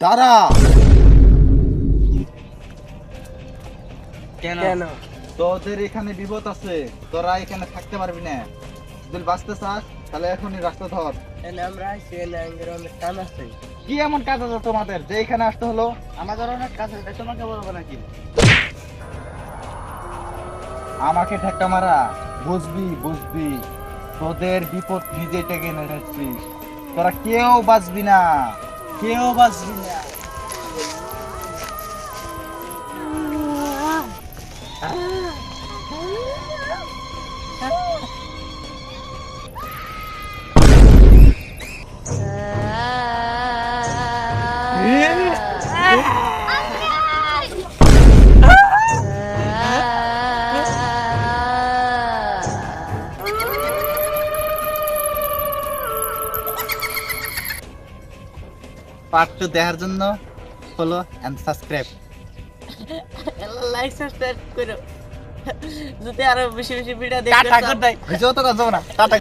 দাঁড়া। কেন? তোদের এখানে বিপদ আছে, তোরা এখানে থাকতে পারবি না। যদি বাঁচতে চাস তাহলে এখনই রাস্তা ধর। আমরা আইছি অনেক কাজ আছে। কি এমন কাজ আছে তোমাদের যে এখানে আসতে হলো? আমাদের অনেক কাজ আছে, তোমাকে বলবো নাকি? আমাকে ধাক্কা মারা? বুঝবি বুঝবি, তোদের বিপদ নিজে টেকে এনেছিস। তোরা কেউ বাঁচবি না, কেউ বাঁচবি না। পার্ট 2 দেখার জন্য follow and subscribe. Like subscribe করো যদি আরো বেশি বেশি ভিডিও দেখতে চাও। Tata, good bye. ভিডিও তো কাজ হবে না। টাটা।